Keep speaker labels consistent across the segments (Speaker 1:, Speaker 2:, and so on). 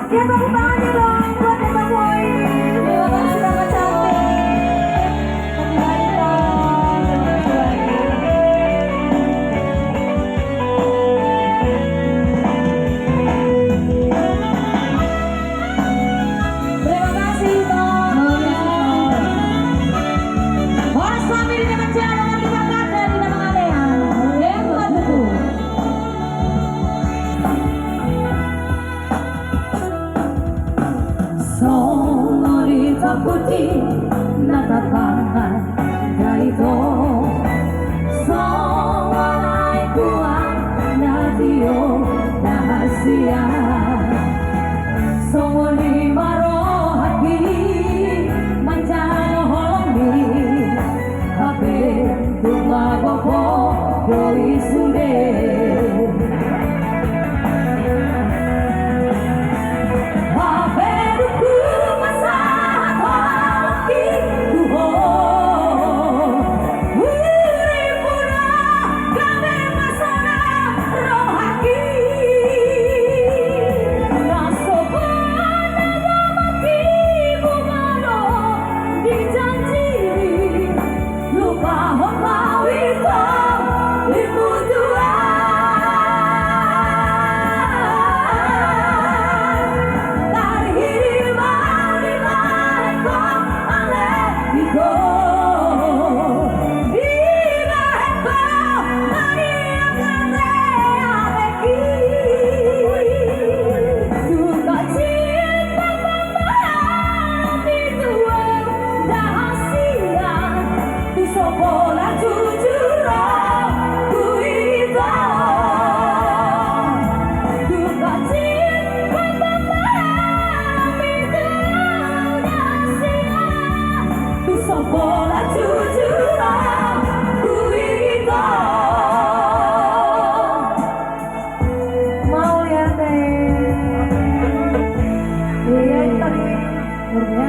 Speaker 1: Ya tepuk tangannya dong buat Eva Boy. Terima kasih kakak cantik. Happy Valentine. Terima kasih Bang. Horas family naman dyan ang ating kakanda di na mga lehan. Hebat betul. Sonorita putih natapangan ganito Songalay kuang natio nahasia Songoli marohagi manjano holongi Habe tumago po doi sunde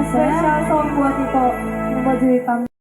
Speaker 1: Spesial song buat Ito, baju hitam.